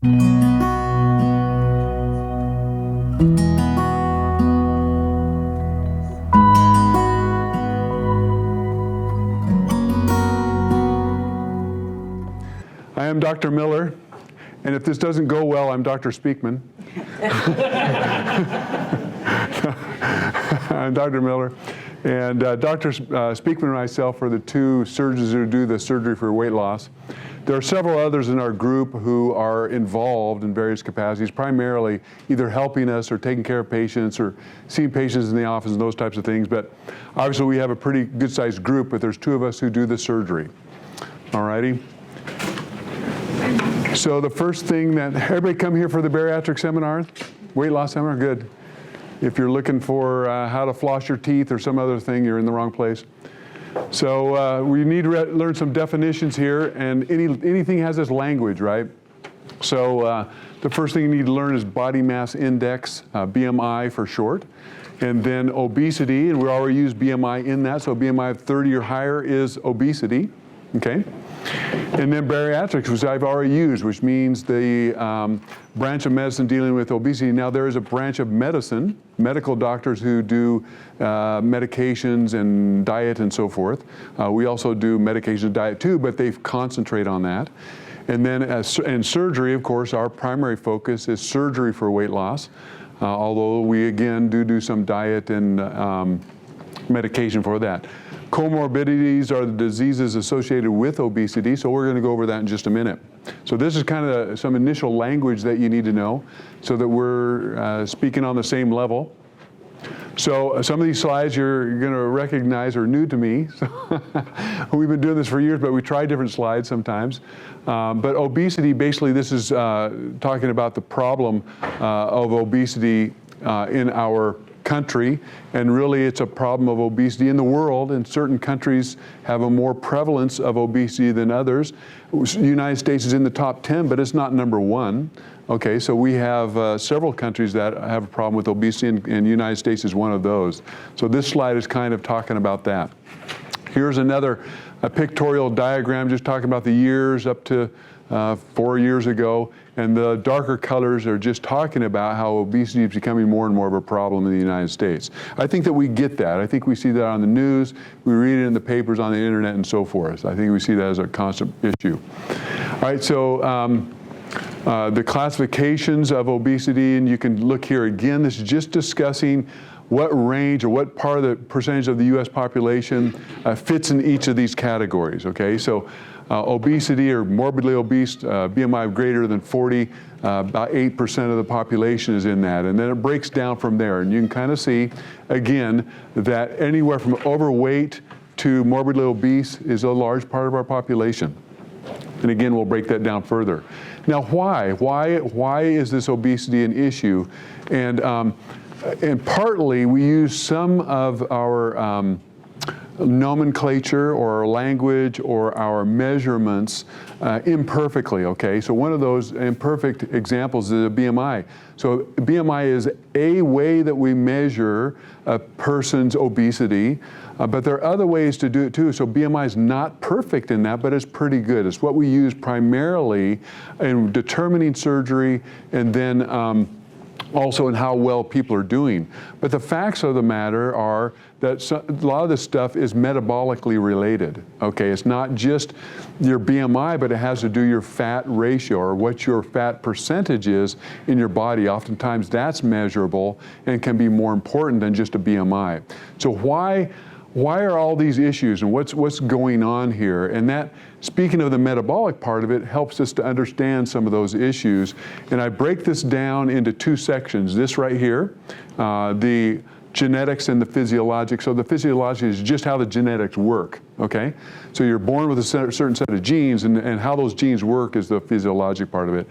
I am Dr. Miller, and if this doesn't go well, I'm Dr. Speakman. I'm Dr. Miller, and Dr. Speakman and myself are the two surgeons who do the surgery for weight loss. There are several others in our group who are involved in various capacities, primarily either helping us or taking care of patients or seeing patients in the office and those types of things. But obviously we have a pretty good-sized group, but there's two of us who do the surgery. All righty. So the first thing that, everybody come here for the bariatric seminar, weight loss seminar, good. If you're looking for how to floss your teeth or some other thing, you're in the wrong place. So we need to learn some definitions here, and anything has this language, right? So the first thing you need to learn is body mass index, BMI for short, and then obesity, and we already use BMI in that, so BMI of 30 or higher is obesity, okay? And then bariatrics, which I've already used, which means the branch of medicine dealing with obesity. Now there is a branch of medicine, medical doctors who do medications and diet and so forth. We also do medication and diet too, but they concentrate on that. And then in surgery, of course, our primary focus is surgery for weight loss, although we again do some diet and medication for that. Comorbidities are the diseases associated with obesity, so we're going to go over that in just a minute. So this is kind of some initial language that you need to know so that we're speaking on the same level. So some of these slides you're going to recognize are new to me. We've been doing this for years, but we try different slides sometimes. But obesity, basically this is talking about the problem of obesity in our country, and really it's a problem of obesity in the world, and certain countries have a more prevalence of obesity than others. The United States is in the top 10, but it's not number one. Okay, so we have several countries that have a problem with obesity, and the United States is one of those. So this slide is kind of talking about that. Here's another pictorial diagram just talking about the years up to 4 years ago, and the darker colors are just talking about how obesity is becoming more and more of a problem in the United States. I think that we get that. I think we see that on the news, we read it in the papers, on the internet, and so forth. I think we see that as a constant issue. All right, so the classifications of obesity, and you can look here again, this is just discussing what range or what part of the percentage of the U.S. population fits in each of these categories, okay? So obesity or morbidly obese, BMI greater than 40, about 8% of the population is in that. And then it breaks down from there. And you can kind of see, again, that anywhere from overweight to morbidly obese is a large part of our population. And again, we'll break that down further. Now, why? Why is this obesity an issue? And partly we use some of our nomenclature or our language or our measurements imperfectly, okay? So one of those imperfect examples is a BMI. So BMI is a way that we measure a person's obesity, but there are other ways to do it too. So BMI is not perfect in that, but it's pretty good. It's what we use primarily in determining surgery and then also in how well people are doing. But the facts of the matter are that a lot of this stuff is metabolically related, okay? It's not just your BMI, but it has to do your fat ratio or what your fat percentage is in your body. Oftentimes that's measurable and can be more important than just a BMI. So why are all these issues and what's going on here? And that, speaking of the metabolic part of it, helps us to understand some of those issues. And I break this down into two sections. This right here, the genetics and the physiologic. So the physiologic is just how the genetics work, okay? So you're born with a certain set of genes, and how those genes work is the physiologic part of it.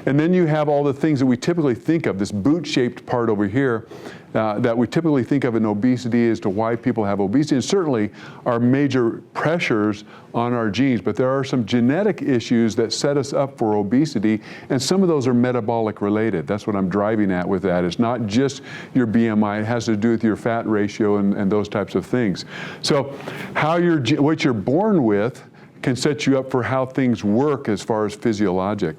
And then you have all the things that we typically think of, this boot-shaped part over here, that we typically think of in obesity as to why people have obesity, and certainly are major pressures on our genes. But there are some genetic issues that set us up for obesity, and some of those are metabolic related. That's what I'm driving at with that. It's not just your BMI, it has to do with your fat ratio and those types of things. So what you're born with can set you up for how things work as far as physiologic.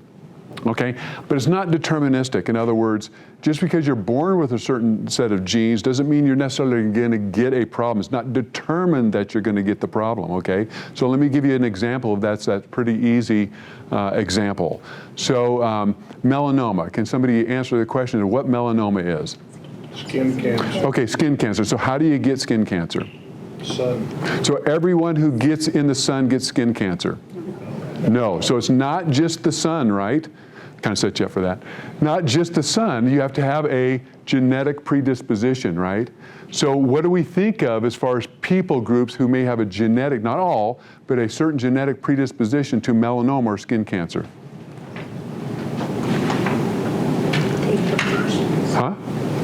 Okay, but it's not deterministic. In other words, just because you're born with a certain set of genes doesn't mean you're necessarily going to get a problem. It's not determined that you're going to get the problem, okay? So let me give you an example of that's pretty easy example. So melanoma, can somebody answer the question of what melanoma is? Skin cancer. Okay, skin cancer. So how do you get skin cancer? Sun. So everyone who gets in the sun gets skin cancer? No. So it's not just the sun, right? Kind of set you up for that. Not just the sun, you have to have a genetic predisposition, right? So what do we think of as far as people groups who may have a genetic, not all, but a certain genetic predisposition to melanoma or skin cancer? Huh?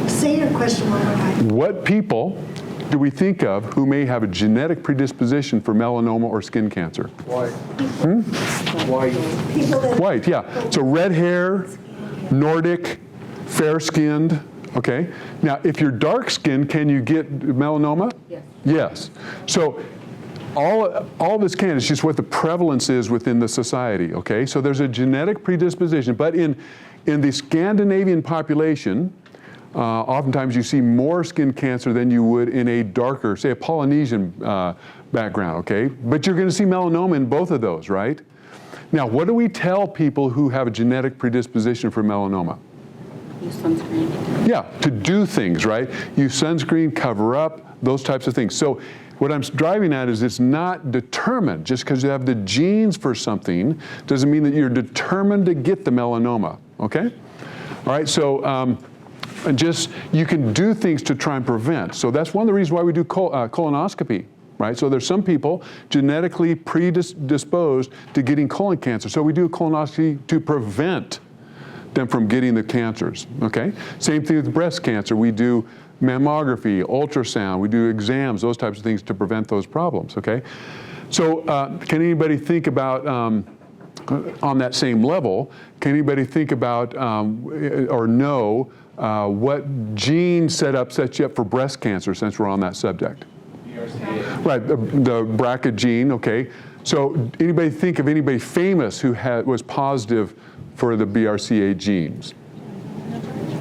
Say your question one more time. What people do we think of who may have a genetic predisposition for melanoma or skin cancer? White. White. People that White, yeah. So red hair, Nordic, fair-skinned, okay? Now, if you're dark-skinned, can you get melanoma? Yes. Yes. So all this can, it's just what the prevalence is within the society, okay? So there's a genetic predisposition, but in the Scandinavian population, oftentimes you see more skin cancer than you would in a darker, say a Polynesian background, okay? But you're going to see melanoma in both of those, right? Now, what do we tell people who have a genetic predisposition for melanoma? Use sunscreen. Yeah, to do things, right? Use sunscreen, cover up, those types of things. So what I'm driving at is it's not determined. Just because you have the genes for something doesn't mean that you're determined to get the melanoma, okay? All right, so and just, you can do things to try and prevent. So that's one of the reasons why we do colonoscopy, right? So there's some people genetically predisposed to getting colon cancer. So we do a colonoscopy to prevent them from getting the cancers, okay? Same thing with breast cancer. We do mammography, ultrasound, we do exams, those types of things to prevent those problems, okay? So can anybody think about, on that same level, can anybody think about or know what gene sets you up for breast cancer, since we're on that subject? BRCA. Right, the BRCA gene, okay. So anybody think of anybody famous who was positive for the BRCA genes?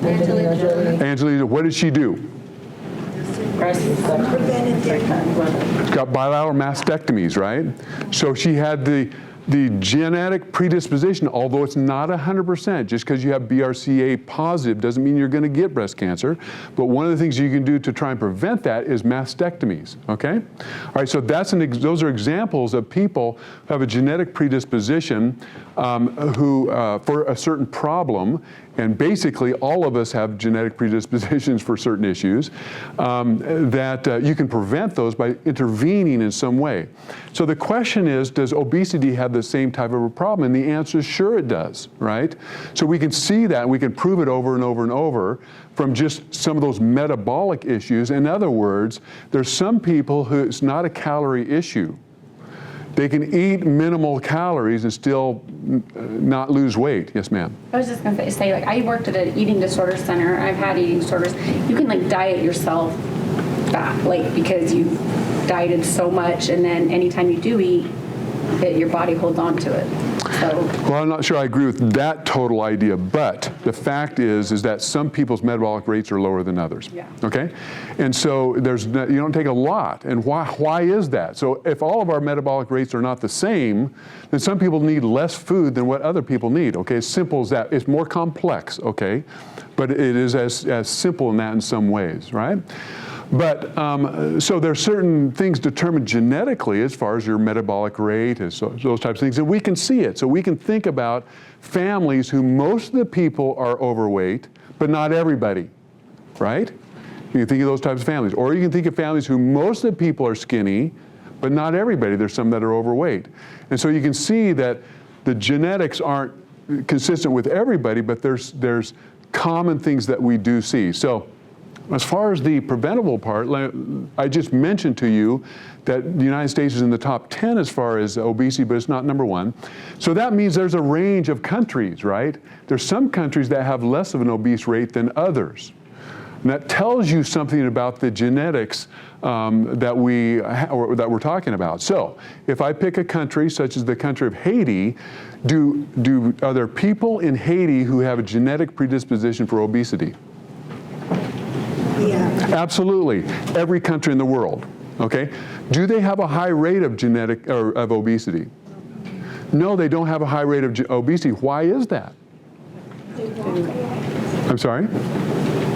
Angelina, what did she do? Got bilateral mastectomies, right? So she had the genetic predisposition, although it's not 100%, just because you have BRCA positive doesn't mean you're going to get breast cancer. But one of the things you can do to try and prevent that is mastectomies, okay? All right, so those are examples of people who have a genetic predisposition for a certain problem. And basically, all of us have genetic predispositions for certain issues that you can prevent those by intervening in some way. So the question is, does obesity have the same type of a problem? And the answer is sure it does, right? So we can see that, and we can prove it over and over and over from just some of those metabolic issues. In other words, there's some people who it's not a calorie issue. They can eat minimal calories and still not lose weight. Yes, ma'am. I was just going to say, like, I worked at an eating disorder center. I've had eating disorders. You can, like, diet yourself fat, like, because you dieted so much, and then anytime you do eat, your body holds on to it. So. Well, I'm not sure I agree with that total idea, but the fact is that some people's metabolic rates are lower than others. Yeah. Okay? And so you don't take a lot. And why is that? So if all of our metabolic rates are not the same, then some people need less food than what other people need. Okay? As simple as that. It's more complex, okay? But it is as simple in that in some ways, right? But so there are certain things determined genetically as far as your metabolic rate, those types of things, and we can see it. So we can think about families who most of the people are overweight, but not everybody, right? You can think of those types of families. Or you can think of families who most of the people are skinny, but not everybody. There's some that are overweight. And so you can see that the genetics aren't consistent with everybody, but there's common things that we do see. So as far as the preventable part, I just mentioned to you that the United States is in the top 10 as far as obesity, but it's not number one. So that means there's a range of countries, right? There's some countries that have less of an obese rate than others. And that tells you something about the genetics that we're talking about. So if I pick a country such as the country of Haiti, are there people in Haiti who have a genetic predisposition for obesity? Yeah. Absolutely. Every country in the world. Okay? Do they have a high rate of of obesity? No, they don't have a high rate of obesity. Why is that? I'm sorry?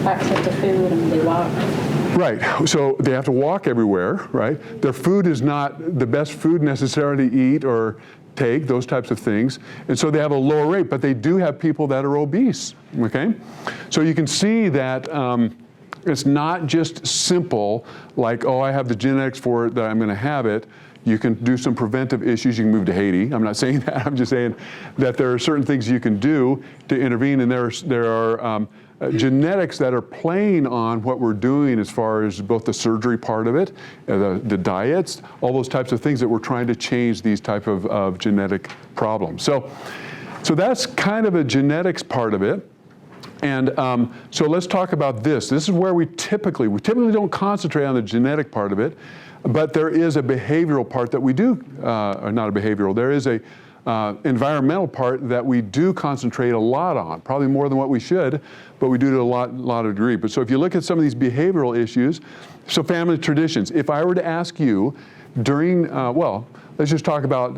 Access to food and they walk. Right. So they have to walk everywhere, right? Their food is not the best food necessarily to eat or take, those types of things. And so they have a lower rate, but they do have people that are obese, okay? So you can see that it's not just simple, like, oh, I have the genetics for it, that I'm going to have it. You can do some preventive issues. You can move to Haiti. I'm not saying that. I'm just saying that there are certain things you can do to intervene, and there are genetics that are playing on what we're doing as far as both the surgery part of it, the diets, all those types of things that we're trying to change these type of genetic problems. So that's kind of a genetics part of it. And so let's talk about this. This is where we typically don't concentrate on the genetic part of it, but there is a behavioral part that we do, not a behavioral, there is a environmental part that we do concentrate a lot on, probably more than what we should, but we do to a lot of degree. But so if you look at some of these behavioral issues, so family traditions, if I were to ask you during, let's just talk about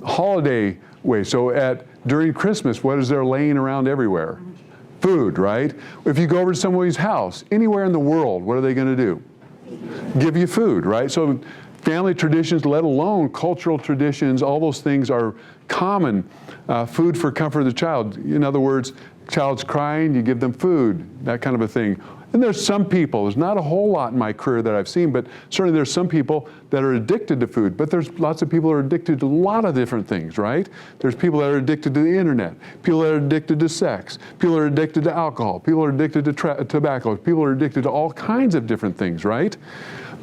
holiday ways. So during Christmas, what is there laying around everywhere? Food, right? If you go over to somebody's house, anywhere in the world, what are they going to do? Give you food, right? So family traditions, let alone cultural traditions, all those things are common. Food for comfort of the child. In other words, child's crying, you give them food, that kind of a thing. And there's some people, there's not a whole lot in my career that I've seen, but certainly there's some people that are addicted to food, but there's lots of people that are addicted to a lot of different things, right? There's people that are addicted to the internet, people that are addicted to sex, people that are addicted to alcohol, people that are addicted to tobacco, people are addicted to all kinds of different things, right?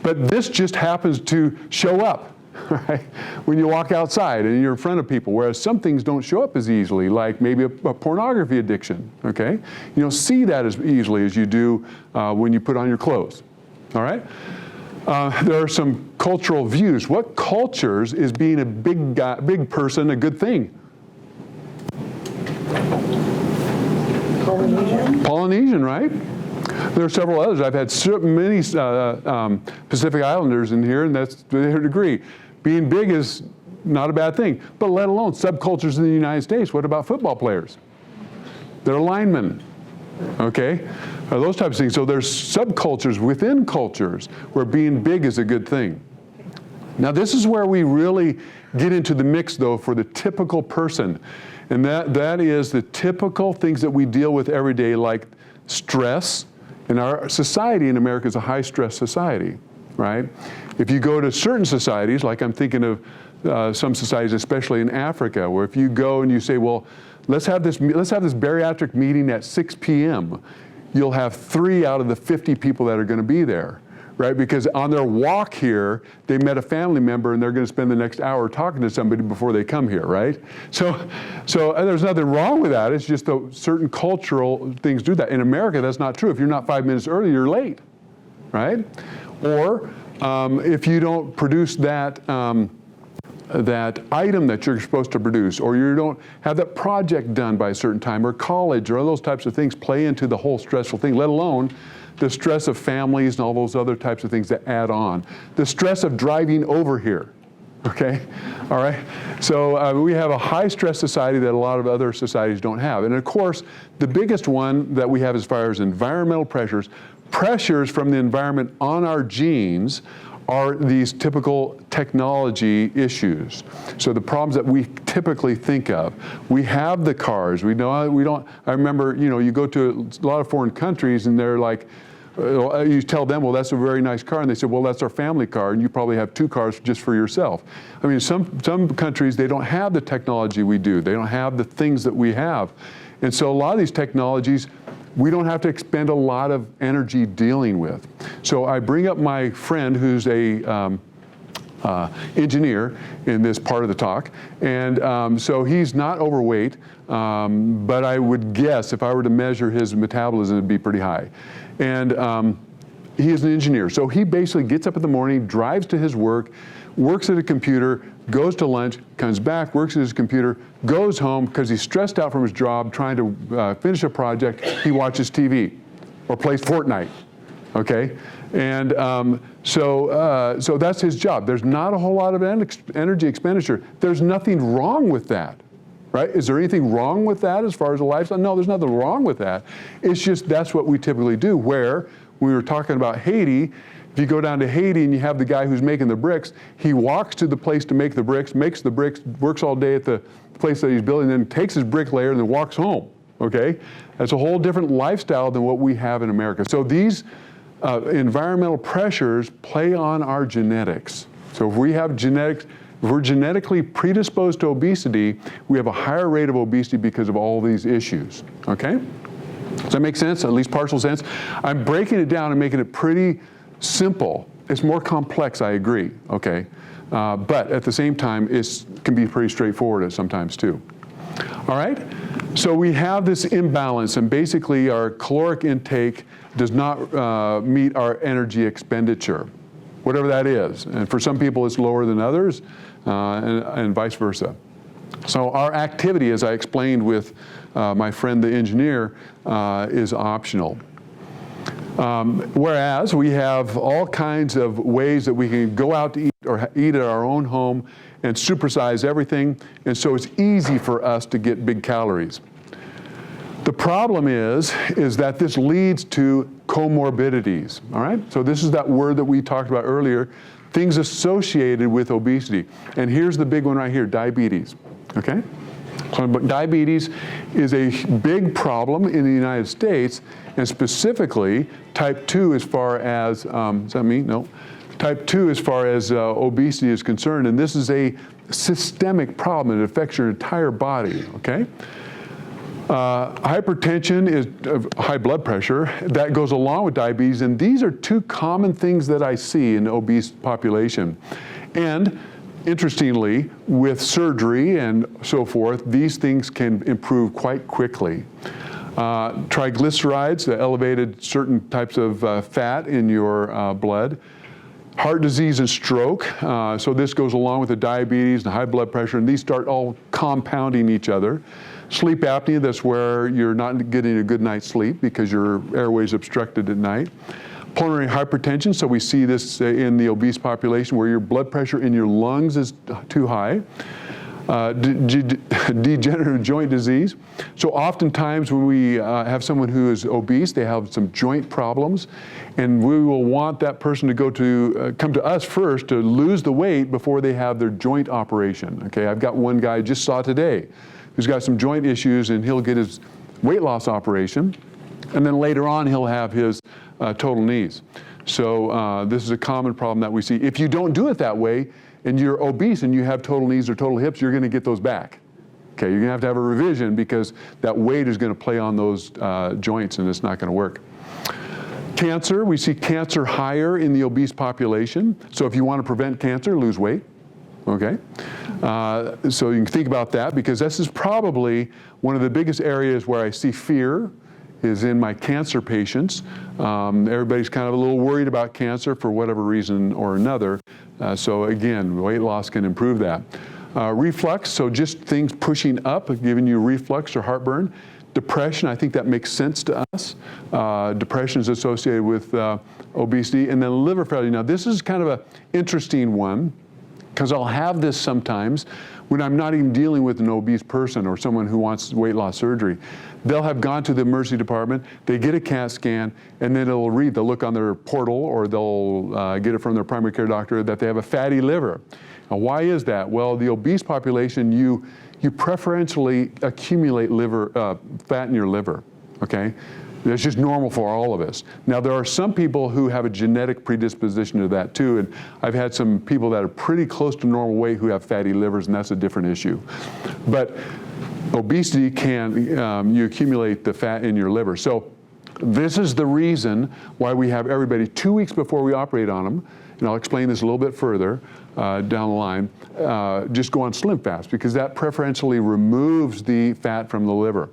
But this just happens to show up, right? When you walk outside and you're in front of people, whereas some things don't show up as easily, like maybe a pornography addiction, okay? You don't see that as easily as you do when you put on your clothes, all right? There are some cultural views. What cultures is being a big person a good thing? Polynesian, right? There are several others. I've had so many Pacific Islanders in here, and that's to their degree. Being big is not a bad thing, but let alone subcultures in the United States. What about football players? They're linemen, okay? Those types of things. So there's subcultures within cultures where being big is a good thing. Now this is where we really get into the mix, though, for the typical person. And that is the typical things that we deal with every day, like stress. And our society in America is a high-stress society, right? If you go to certain societies, like I'm thinking of some societies, especially in Africa, where if you go and you say, well, let's have this bariatric meeting at 6 p.m., you'll have 3 out of the 50 people that are going to be there, right? Because on their walk here, they met a family member and they're going to spend the next hour talking to somebody before they come here, right? So there's nothing wrong with that. It's just that certain cultural things do that. In America, that's not true. If you're not 5 minutes early, you're late, right? Or if you don't produce that item that you're supposed to produce, or you don't have that project done by a certain time, or college, or all those types of things play into the whole stressful thing, let alone the stress of families and all those other types of things that add on. The stress of driving over here, okay? All right? So we have a high stress society that a lot of other societies don't have. And of course, the biggest one that we have as far as environmental pressures from the environment on our genes are these typical technology issues. So the problems that we typically think of. We have the cars. We don't. I remember, you go to a lot of foreign countries and they're like, you tell them, well, that's a very nice car, and they say, well, that's our family car, and you probably have 2 cars just for yourself. I mean, some countries, they don't have the technology we do. They don't have the things that we have. And so a lot of these technologies, we don't have to expend a lot of energy dealing with. So I bring up my friend who's a engineer in this part of the talk. And so he's not overweight, but I would guess if I were to measure his metabolism, it'd be pretty high. And he is an engineer. So he basically gets up in the morning, drives to his work, works at a computer, goes to lunch, comes back, works at his computer, goes home because he's stressed out from his job trying to finish a project. He watches TV or plays Fortnite, okay? And so that's his job. There's not a whole lot of energy expenditure. There's nothing wrong with that, right? Is there anything wrong with that as far as a lifestyle? No, there's nothing wrong with that. It's just that's what we typically do. Where we were talking about Haiti, if you go down to Haiti and you have the guy who's making the bricks, he walks to the place to make the bricks, makes the bricks, works all day at the place that he's building, then takes his bricklayer and then walks home, okay? That's a whole different lifestyle than what we have in America. So these environmental pressures play on our genetics. So if we have genetics, if we're genetically predisposed to obesity, we have a higher rate of obesity because of all these issues, okay? Does that make sense? At least partial sense? I'm breaking it down and making it pretty simple. It's more complex, I agree, okay? But at the same time, it can be pretty straightforward sometimes too. All right? So we have this imbalance, and basically our caloric intake does not meet our energy expenditure, whatever that is. And for some people, it's lower than others, and vice versa. So our activity, as I explained with my friend the engineer, is optional. Whereas we have all kinds of ways that we can go out to eat or eat at our own home and supersize everything, and so it's easy for us to get big calories. The problem is that this leads to comorbidities, all right? So this is that word that we talked about earlier, things associated with obesity. And here's the big one right here, diabetes, okay? So, but diabetes is a big problem in the United States, and specifically type 2 as far as, does that mean? No. Type 2 as far as obesity is concerned, and this is a systemic problem. It affects your entire body, okay? Hypertension is high blood pressure. That goes along with diabetes, and these are two common things that I see in the obese population. And interestingly, with surgery and so forth, these things can improve quite quickly. Triglycerides, elevated certain types of fat in your blood. Heart disease and stroke, so this goes along with the diabetes and high blood pressure, and these start all compounding each other. Sleep apnea, that's where you're not getting a good night's sleep because your airway's obstructed at night. Pulmonary hypertension, so we see this in the obese population where your blood pressure in your lungs is too high. Degenerative joint disease. So oftentimes when we have someone who is obese, they have some joint problems, and we will want that person to come to us first to lose the weight before they have their joint operation. Okay, I've got one guy I just saw today who's got some joint issues, and he'll get his weight loss operation, and then later on he'll have his total knees. So this is a common problem that we see. If you don't do it that way, and you're obese and you have total knees or total hips, you're going to get those back. Okay, you're going to have a revision because that weight is going to play on those joints, and it's not going to work. Cancer, we see cancer higher in the obese population. So if you want to prevent cancer, lose weight. Okay, so you can think about that, because this is probably one of the biggest areas where I see fear is in my cancer patients. Everybody's kind of a little worried about cancer for whatever reason or another. So again, weight loss can improve that. Reflux, so just things pushing up, giving you reflux or heartburn. Depression, I think that makes sense to us. Depression is associated with obesity. And then liver failure. Now this is kind of an interesting one, because I'll have this sometimes when I'm not even dealing with an obese person or someone who wants weight loss surgery. They'll have gone to the emergency department, they get a CAT scan, and then they'll look on their portal, or they'll get it from their primary care doctor that they have a fatty liver. Now why is that? Well, the obese population, you preferentially accumulate fat in your liver, okay? That's just normal for all of us. Now, there are some people who have a genetic predisposition to that too, and I've had some people that are pretty close to normal weight who have fatty livers, and that's a different issue. But obesity you accumulate the fat in your liver. So this is the reason why we have everybody 2 weeks before we operate on them, and I'll explain this a little bit further, down the line, just go on Slim Fast because that preferentially removes the fat from the liver.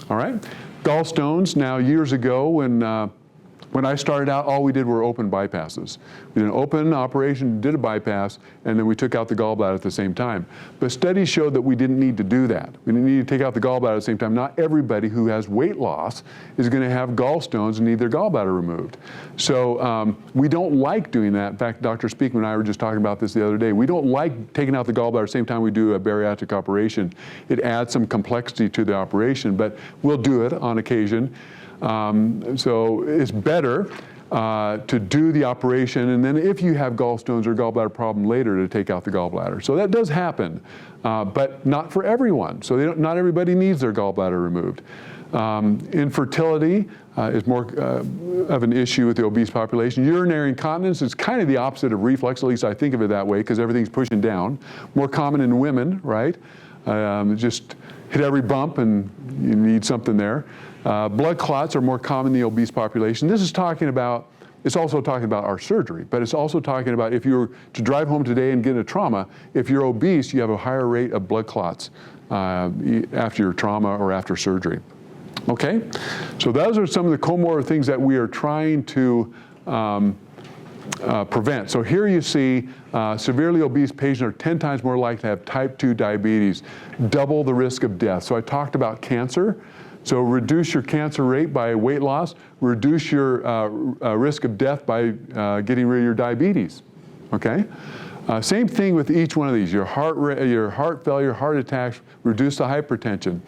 All right? Gallstones, now years ago when I started out, all we did were open bypasses. We did an open operation, did a bypass, and then we took out the gallbladder at the same time. But studies showed that we didn't need to do that. We didn't need to take out the gallbladder at the same time. Not everybody who has weight loss is going to have gallstones and need their gallbladder removed. So we don't like doing that. In fact, Dr. Speakman and I were just talking about this the other day. We don't like taking out the gallbladder at the same time we do a bariatric operation. It adds some complexity to the operation, but we'll do it on occasion. So it's better to do the operation, and then if you have gallstones or gallbladder problem later, to take out the gallbladder. So that does happen, but not for everyone. So not everybody needs their gallbladder removed. Infertility is more of an issue with the obese population. Urinary incontinence is kind of the opposite of reflux, at least I think of it that way, because everything's pushing down. More common in women, right? Just hit every bump and you need something there. Blood clots are more common in the obese population. This is talking about, it's also talking about our surgery, but it's also talking about if you were to drive home today and get a trauma, if you're obese, you have a higher rate of blood clots after your trauma or after surgery. Okay? So those are some of the comorbid things that we are trying to prevent. So here you see severely obese patients are 10 times more likely to have type 2 diabetes, double the risk of death. So I talked about cancer. So reduce your cancer rate by weight loss, reduce your risk of death by getting rid of your diabetes, okay? Same thing with each one of these, your heart failure, heart attacks, reduce the hypertension.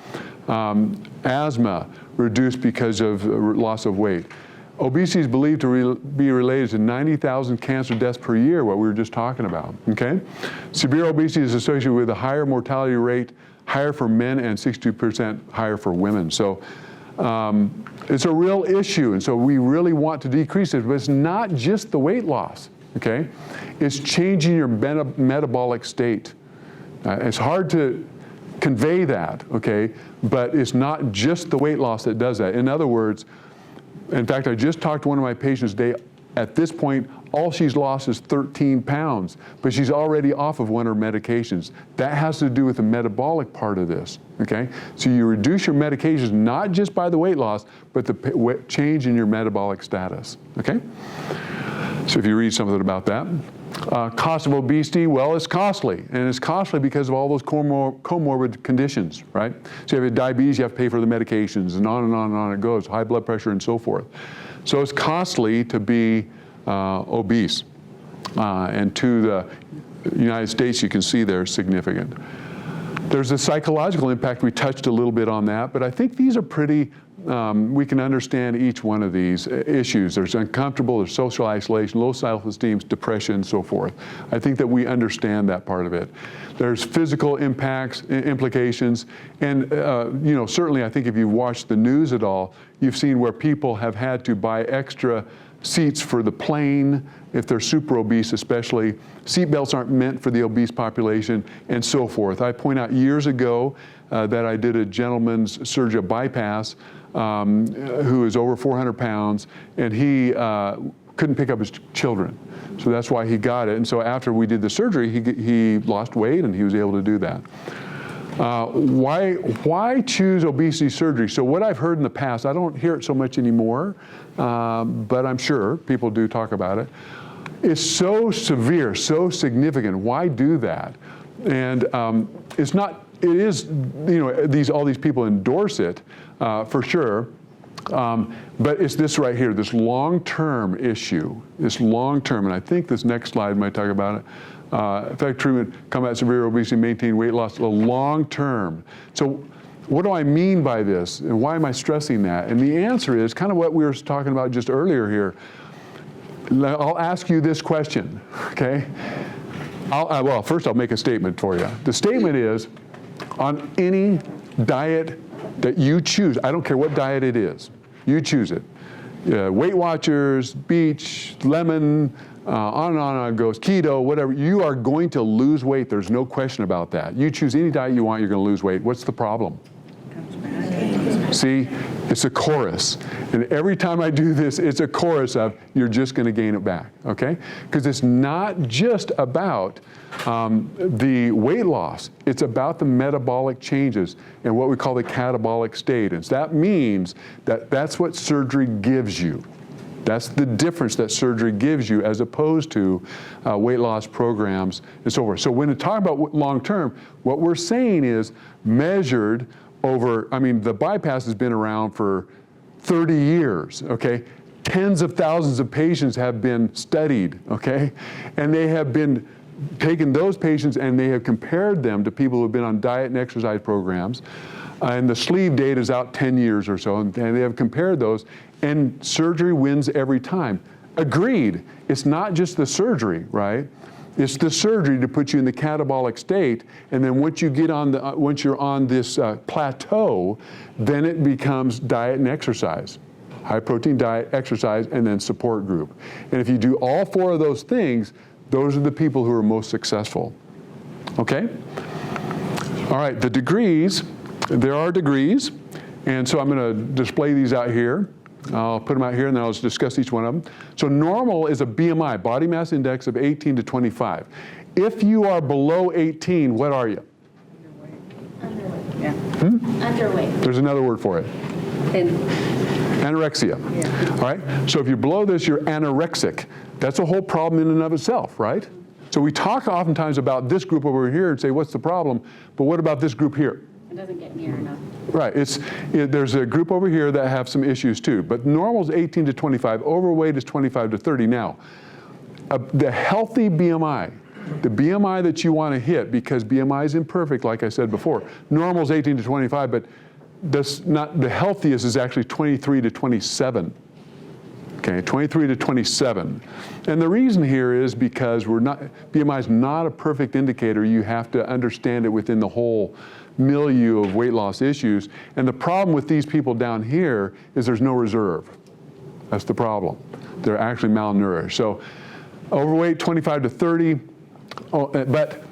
Asthma, reduced because of loss of weight. Obesity is believed to be related to 90,000 cancer deaths per year, what we were just talking about, okay? Severe obesity is associated with a higher mortality rate, higher for men and 62% higher for women. So it's a real issue, and so we really want to decrease it, but it's not just the weight loss, okay? It's changing your metabolic state. It's hard to convey that, okay? But it's not just the weight loss that does that. In other words, in fact, I just talked to one of my patients today. At this point, all she's lost is 13 pounds, but she's already off of one of her medications. That has to do with the metabolic part of this, okay? So you reduce your medications not just by the weight loss, but the change in your metabolic status, okay? So if you read something about that. Cost of obesity, well, it's costly, and it's costly because of all those comorbid conditions, right? So if you have diabetes, you have to pay for the medications, and on and on and on it goes, high blood pressure and so forth. So it's costly to be obese, and to the United States, you can see they're significant. There's a psychological impact. We touched a little bit on that, but I think these are pretty, we can understand each one of these issues. There's uncomfortable, there's social isolation, low self-esteem, depression, and so forth. I think that we understand that part of it. There's physical impacts, implications, and you know, certainly I think if you've watched the news at all, you've seen where people have had to buy extra seats for the plane, if they're super obese especially. Seat belts aren't meant for the obese population, and so forth. I point out years ago that I did a gentleman's surgery bypass who is over 400 pounds, and he couldn't pick up his children. So that's why he got it. And so after we did the surgery, he lost weight and he was able to do that. Why choose obesity surgery? So what I've heard in the past, I don't hear it so much anymore, but I'm sure people do talk about it. It's so severe, so significant. Why do that? And it's not. It is. You know, all these people endorse it for sure. But it's this right here, this long-term issue, this long-term, and I think this next slide might talk about it. Effective treatment, combat severe obesity, maintain weight loss, the long-term. So what do I mean by this, and why am I stressing that? And the answer is kind of what we were talking about just earlier here. I'll ask you this question, okay? Well, first I'll make a statement for you. The statement is, on any diet that you choose, I don't care what diet it is, you choose it. Weight Watchers, beach, lemon, on and on it goes, keto, whatever, you are going to lose weight. There's no question about that. You choose any diet you want, you're going to lose weight. What's the problem? See, It's a chorus. And every time I do this, it's a chorus of, you're just going to gain it back, okay? Because it's not just about the weight loss. It's about the metabolic changes and what we call the catabolic state. And that means that that's what surgery gives you. That's the difference that surgery gives you as opposed to weight loss programs and so forth. So when we talk about long term, what we're saying is measured over, I mean, the bypass has been around for 30 years, okay? Tens of thousands of patients have been studied, okay? And they have been taken those patients and they have compared them to people who have been on diet and exercise programs. And the sleeve data is out 10 years or so, and they have compared those, and surgery wins every time. Agreed, it's not just the surgery, right? It's the surgery to put you in the catabolic state, and then once you get on once you're on this plateau, then it becomes diet and exercise. High protein diet, exercise, and then support group. And if you do all four of those things, those are the people who are most successful. Okay? All right, the degrees, there are degrees, and so I'm going to display these out here. I'll put them out here and then I'll discuss each one of them. So normal is a BMI, body mass index of 18 to 25. If you are below 18, what are you? Underweight. Yeah. Underweight. There's another word for it. And Anorexia. Yeah. All right? So if you're below this, you're anorexic. That's a whole problem in and of itself, right? So we talk oftentimes about this group over here and say, what's the problem? But what about this group here? it doesn't get near enough. Right. There's a group over here that have some issues too. But normal is 18 to 25. Overweight is 25 to 30. Now, the healthy BMI, the BMI that you want to hit, because BMI is imperfect, like I said before. Normal is 18 to 25, but that's not, the healthiest is actually 23 to 27. Okay, 23 to 27. And the reason here is because BMI is not a perfect indicator. You have to understand it within the whole milieu of weight loss issues. And the problem with these people down here is there's no reserve. That's the problem. They're actually malnourished. So overweight, 25 to 30. But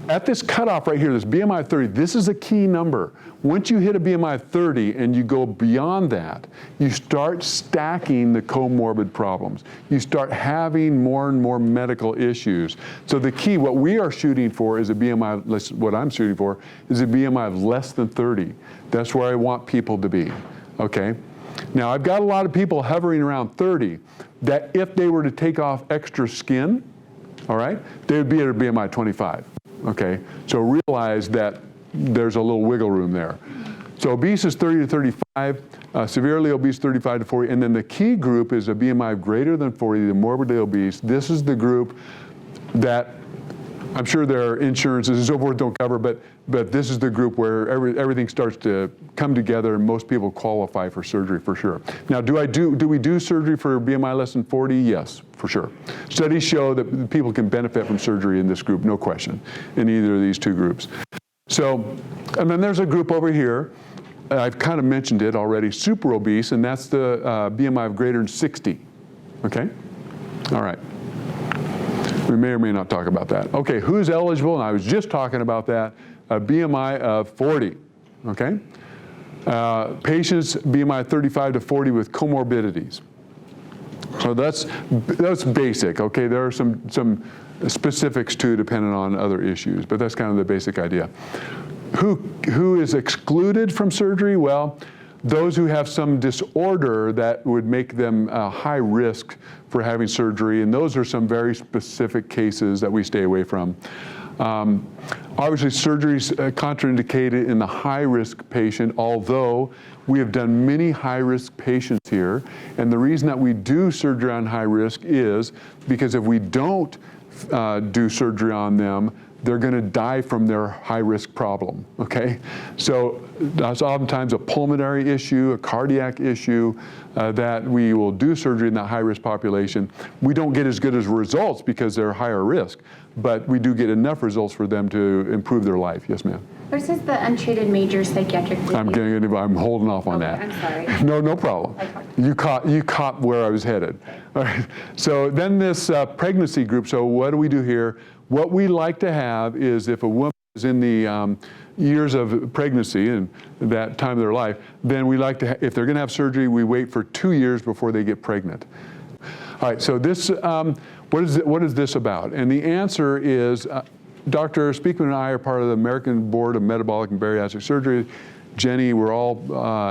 at this cutoff right here, this BMI 30, this is a key number. Once you hit a BMI 30 and you go beyond that, you start stacking the comorbid problems. You start having more and more medical issues. So the key, what we are shooting for is a BMI, what I'm shooting for is a BMI of less than 30. That's where I want people to be, okay? Now, I've got a lot of people hovering around 30 that if they were to take off extra skin, all right, they would be at a BMI 25, okay? So realize that there's a little wiggle room there. So obese is 30 to 35, severely obese 35 to 40, and then the key group is a BMI of greater than 40, the morbidly obese. This is the group that I'm sure their insurances and so forth don't cover, but this is the group where everything starts to come together and most people qualify for surgery for sure. Now, do we do surgery for BMI less than 40? Yes, for sure. Studies show that people can benefit from surgery in this group, no question, in either of these two groups. So, and then there's a group over here, I've kind of mentioned it already, super obese, and that's the BMI of greater than 60, okay? All right. We may or may not talk about that. Okay, who's eligible? And I was just talking about that, a BMI of 40, okay? Patients BMI 35 to 40 with comorbidities. So that's basic, okay? There are some specifics too, depending on other issues, but that's kind of the basic idea. Who is excluded from surgery? Well, those who have some disorder that would make them high risk for having surgery, and those are some very specific cases that we stay away from. Obviously, surgery is contraindicated in the high-risk patient, although we have done many high-risk patients here, and the reason that we do surgery on high risk is because if we don't do surgery on them, they're going to die from their high-risk problem, okay? So that's oftentimes a pulmonary issue, a cardiac issue, that we will do surgery in that high-risk population. We don't get as good as results because they're higher risk, but we do get enough results for them to improve their life. Yes, ma'am? Versus the untreated major psychiatric disease. I'm holding off on Okay, that. I'm sorry. No problem. You caught where I was headed. All right. So then this pregnancy group, so what do we do here? What we like to have is if a woman is in the years of pregnancy and that time of their life, then we like to, if they're going to have surgery, we wait for 2 years before they get pregnant. All right, so this, what is this about? And the answer is, Dr. Speakman and I are part of the American Board of Metabolic and Bariatric Surgery. Jenny, we're all,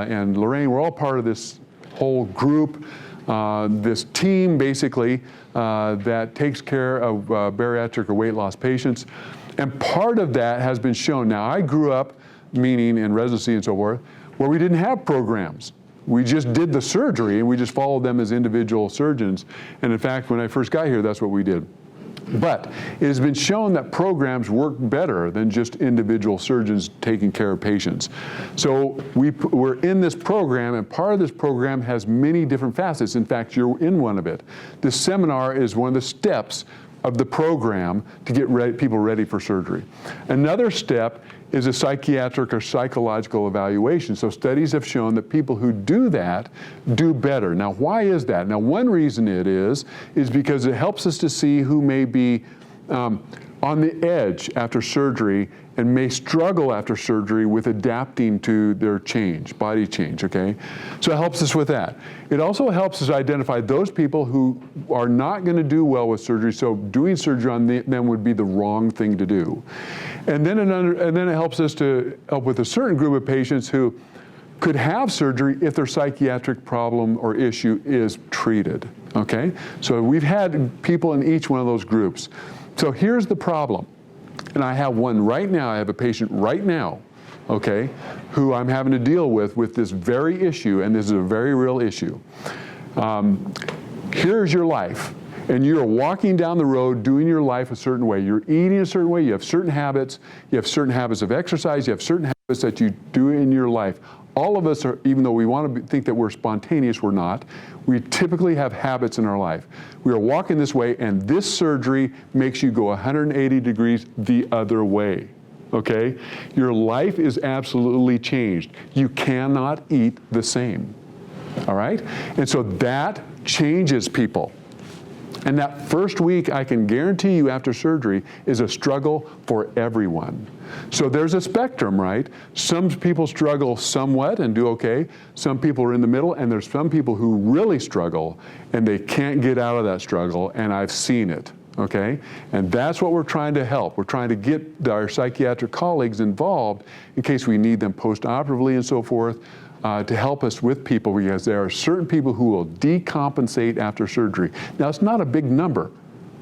and Lorraine, we're all part of this whole group, this team basically that takes care of bariatric or weight loss patients. And part of that has been shown. Now, I grew up, meaning in residency and so forth, where we didn't have programs. We just did the surgery and we just followed them as individual surgeons. And in fact, when I first got here, that's what we did. But it has been shown that programs work better than just individual surgeons taking care of patients. So we're in this program, and part of this program has many different facets. In fact, you're in one of it. This seminar is one of the steps of the program to get people ready for surgery. Another step is a psychiatric or psychological evaluation. So studies have shown that people who do that do better. Now, why is that? Now, one reason it is because it helps us to see who may be on the edge after surgery and may struggle after surgery with adapting to their change, body change, okay? So it helps us with that. It also helps us identify those people who are not going to do well with surgery, so doing surgery on them would be the wrong thing to do. And then it helps us to help with a certain group of patients who could have surgery if their psychiatric problem or issue is treated, okay? So we've had people in each one of those groups. So here's the problem. And I have one right now, I have a patient right now, okay, who I'm having to deal with this very issue, and this is a very real issue. Here's your life, and you're walking down the road doing your life a certain way. You're eating a certain way, you have certain habits of exercise, you have certain habits that you do in your life. All of us are, even though we want to think that we're spontaneous, we're not. We typically have habits in our life. We are walking this way, and this surgery makes you go 180 degrees the other way, okay? Your life is absolutely changed. You cannot eat the same, all right? And so that changes people. And that first week, I can guarantee you after surgery, is a struggle for everyone. So there's a spectrum, right? Some people struggle somewhat and do okay. Some people are in the middle, and there's some people who really struggle, and they can't get out of that struggle, and I've seen it, okay? And that's what we're trying to help. We're trying to get our psychiatric colleagues involved in case we need them post-operatively and so forth, to help us with people, because there are certain people who will decompensate after surgery. Now, it's not a big number,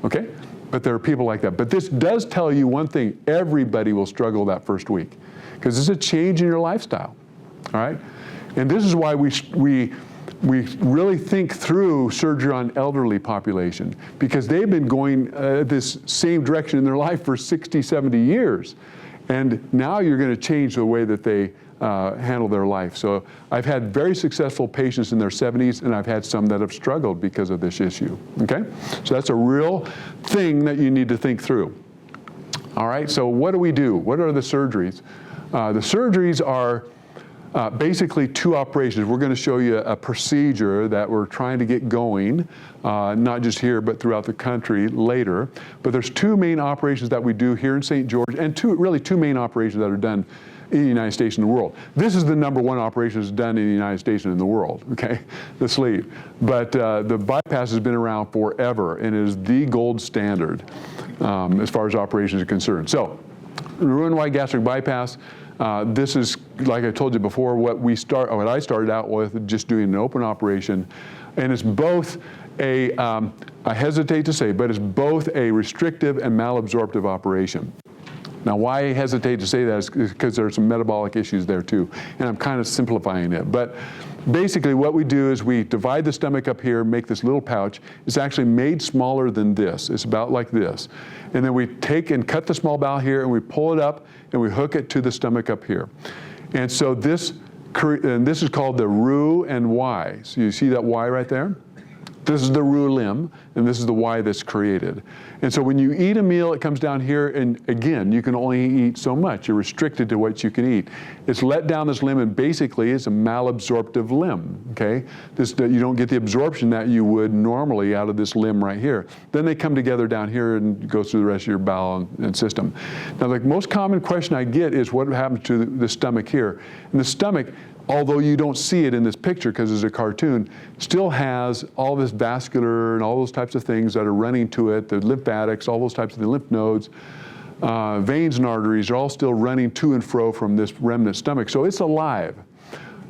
okay? But there are people like that. But this does tell you one thing: everybody will struggle that first week, because it's a change in your lifestyle, all right? And this is why we really think through surgery on elderly population, because they've been going this same direction in their life for 60, 70 years. And now you're going to change the way that they handle their life. So I've had very successful patients in their 70s, and I've had some that have struggled because of this issue, okay? So that's a real thing that you need to think through. All right, so what do we do? What are the surgeries? The surgeries are basically two operations. We're going to show you a procedure that we're trying to get going, not just here, but throughout the country later. But there's two main operations that we do here in St. George, and two main operations that are done in the United States and the world. This is the #1 operation that's done in the United States and in the world, okay, the sleeve. But the bypass has been around forever and is the gold standard as far as operations are concerned. So, Roux-en-Y gastric bypass, this is, like I told you before, what I started out with, just doing an open operation. And it's both I hesitate to say, but it's both a restrictive and malabsorptive operation. Now, why I hesitate to say that is because there are some metabolic issues there too, and I'm kind of simplifying it. But basically what we do is we divide the stomach up here, make this little pouch. It's actually made smaller than this. It's about like this. And then we take and cut the small bowel here, and we pull it up, and we hook it to the stomach up here. And so this is called the Roux-en-Y. So you see that Y right there? This is the roux limb, and this is the Y that's created. And so when you eat a meal, it comes down here, and again, you can only eat so much. You're restricted to what you can eat. It's let down this limb, and basically it's a malabsorptive limb, okay? You don't get the absorption that you would normally out of this limb right here. Then they come together down here and go through the rest of your bowel and system. Now, the most common question I get is what happens to the stomach here? And the stomach, although you don't see it in this picture because it's a cartoon, still has all this vascular and all those types of things that are running to it, the lymphatics, all those types of the lymph nodes, veins and arteries are all still running to and fro from this remnant stomach. So it's alive.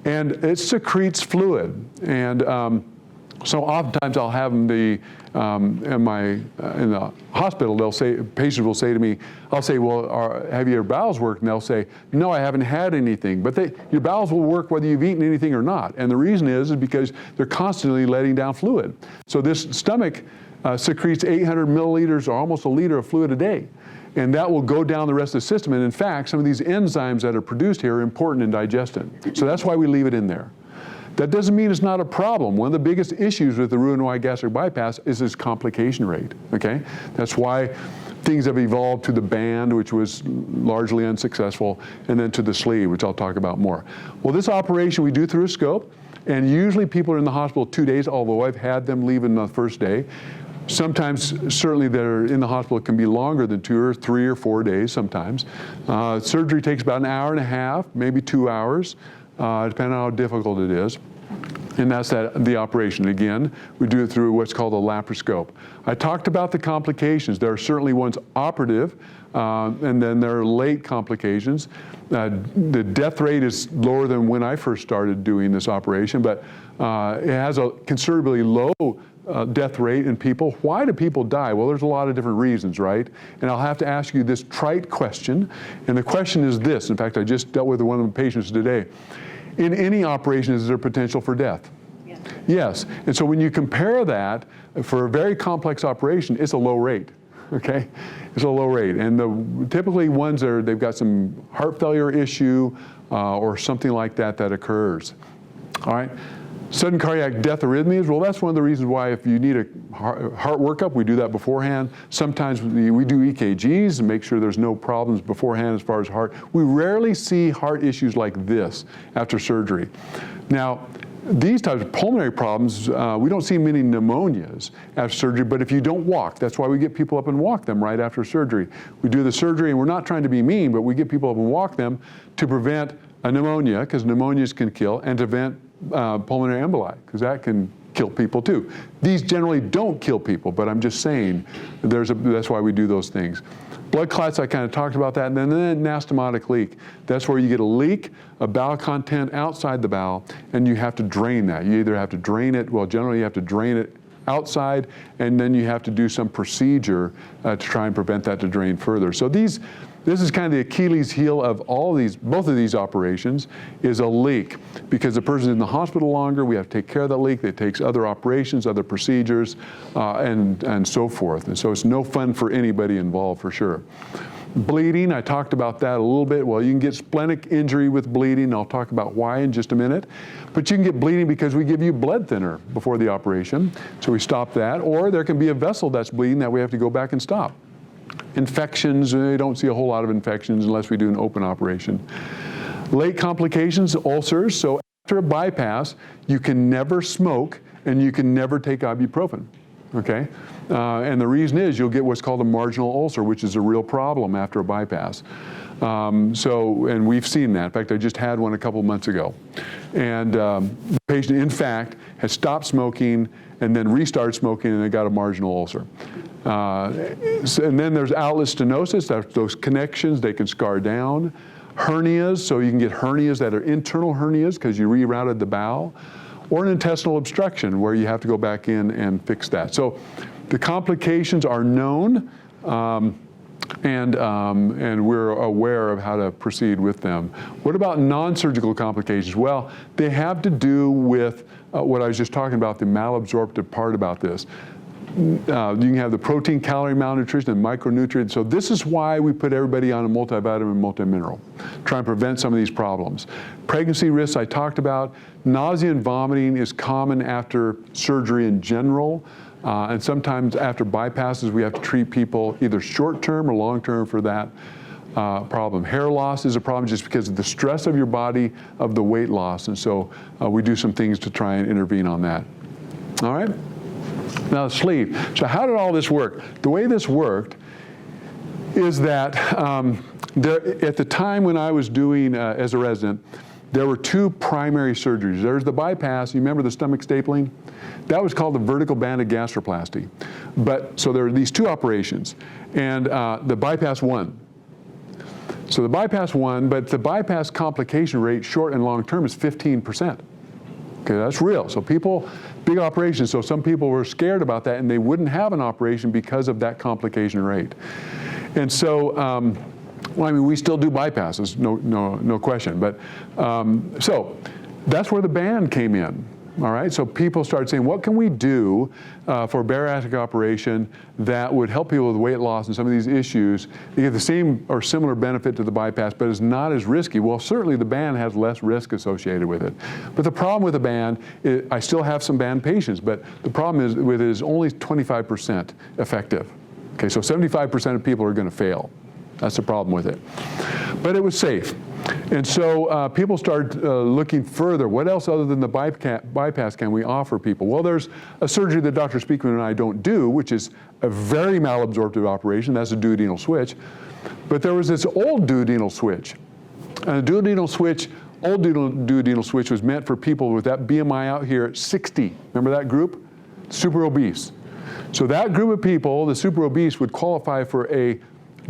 And it secretes fluid. And so oftentimes I'll have them in the hospital, patients will say to me, I'll say, well, have your bowels worked? And they'll say, no, I haven't had anything. But your bowels will work whether you've eaten anything or not. And the reason is because they're constantly letting down fluid. So this stomach secretes 800 milliliters or almost a liter of fluid a day. And that will go down the rest of the system. And in fact, some of these enzymes that are produced here are important in digestion. So that's why we leave it in there. That doesn't mean it's not a problem. One of the biggest issues with the Roux-en-Y gastric bypass is its complication rate, okay? That's why things have evolved to the band, which was largely unsuccessful, and then to the sleeve, which I'll talk about more. Well, this operation we do through a scope, and usually people are in the hospital 2 days, although I've had them leave on the first day. Sometimes, certainly, they're in the hospital, it can be longer than 2 or 3 or 4 days sometimes. Surgery takes about an hour and a half, maybe 2 hours. Depending on how difficult it is. And that's the operation. Again, we do it through what's called a laparoscope. I talked about the complications. There are certainly ones operative, and then there are late complications. The death rate is lower than when I first started doing this operation, but it has a considerably low death rate in people. Why do people die? Well, there's a lot of different reasons, right? And I'll have to ask you this trite question, and the question is this. In fact, I just dealt with one of the patients today. In any operation, is there potential for death? Yes. Yes. And so when you compare that, for a very complex operation, it's a low rate, okay? It's a low rate. And typically ones they've got some heart failure issue or something like that occurs, all right? Sudden cardiac death arrhythmias, well, that's one of the reasons why if you need a heart workup, we do that beforehand. Sometimes we do EKGs and make sure there's no problems beforehand as far as heart. We rarely see heart issues like this after surgery. Now, these types of pulmonary problems, we don't see many pneumonias after surgery, but if you don't walk, that's why we get people up and walk them right after surgery. We do the surgery, and we're not trying to be mean, but we get people up and walk them to prevent a pneumonia, because pneumonias can kill, and to prevent pulmonary emboli, because that can kill people too. These generally don't kill people, but I'm just saying that's why we do those things. Blood clots, I kind of talked about that, and then anastomotic leak. That's where you get a leak of bowel content outside the bowel, and you have to drain that. You either have to drain it, well, generally you have to drain it outside, and then you have to do some procedure to try and prevent that to drain further. So this is kind of the Achilles heel of both of these operations, is a leak. Because the person's in the hospital longer, we have to take care of that leak. It takes other operations, other procedures, and so forth. And so it's no fun for anybody involved, for sure. Bleeding, I talked about that a little bit. Well, you can get splenic injury with bleeding. I'll talk about why in just a minute. But you can get bleeding because we give you blood thinner before the operation. So we stop that. Or there can be a vessel that's bleeding that we have to go back and stop. Infections, we don't see a whole lot of infections unless we do an open operation. Late complications, ulcers. So after a bypass, you can never smoke and you can never take ibuprofen, okay? And the reason is you'll get what's called a marginal ulcer, which is a real problem after a bypass. And we've seen that. In fact, I just had one a couple months ago. And the patient, in fact, has stopped smoking and then restarted smoking, and they got a marginal ulcer. And then there's outlet stenosis. That's those connections, they can scar down. Hernias, so you can get hernias that are internal hernias because you rerouted the bowel. Or an intestinal obstruction where you have to go back in and fix that. So the complications are known, and we're aware of how to proceed with them. What about non-surgical complications? Well, they have to do with what I was just talking about, the malabsorptive part about this. you can have the protein, calorie malnutrition, and micronutrients. So this is why we put everybody on a multivitamin, multimineral, try and prevent some of these problems. Pregnancy risks I talked about. Nausea and vomiting is common after surgery in general. And sometimes after bypasses, we have to treat people either short-term or long-term for that problem. Hair loss is a problem just because of the stress of your body, of the weight loss. And so we do some things to try and intervene on that. All right? Now, the sleeve. So how did all this work? The way this worked is that at the time when I was doing as a resident, there were two primary surgeries. There's the bypass. You remember the stomach stapling? That was called the vertical banded gastroplasty. So there are these two operations, and the bypass won. So the bypass won, but the bypass complication rate, short and long term, is 15%. Okay, that's real. So people, big operations, so some people were scared about that, and they wouldn't have an operation because of that complication rate. And so, well, I mean, we still do bypasses, no question. But so that's where the band came in. All right, so people started saying, what can we do for a bariatric operation that would help people with weight loss and some of these issues? They get the same or similar benefit to the bypass, but it's not as risky. Well, certainly the band has less risk associated with it. But the problem with the band, I still have some band patients, but the problem is with it is only 25% effective. Okay, so 75% of people are going to fail. That's the problem with it. But it was safe. And so people started looking further. What else other than the bypass can we offer people? Well, there's a surgery that Dr. Speakman and I don't do, which is a very malabsorptive operation. That's a duodenal switch. But there was this old duodenal switch. And the duodenal switch, old duodenal switch was meant for people with that BMI out here at 60. Remember that group? Super obese. So that group of people, the super obese, would qualify for a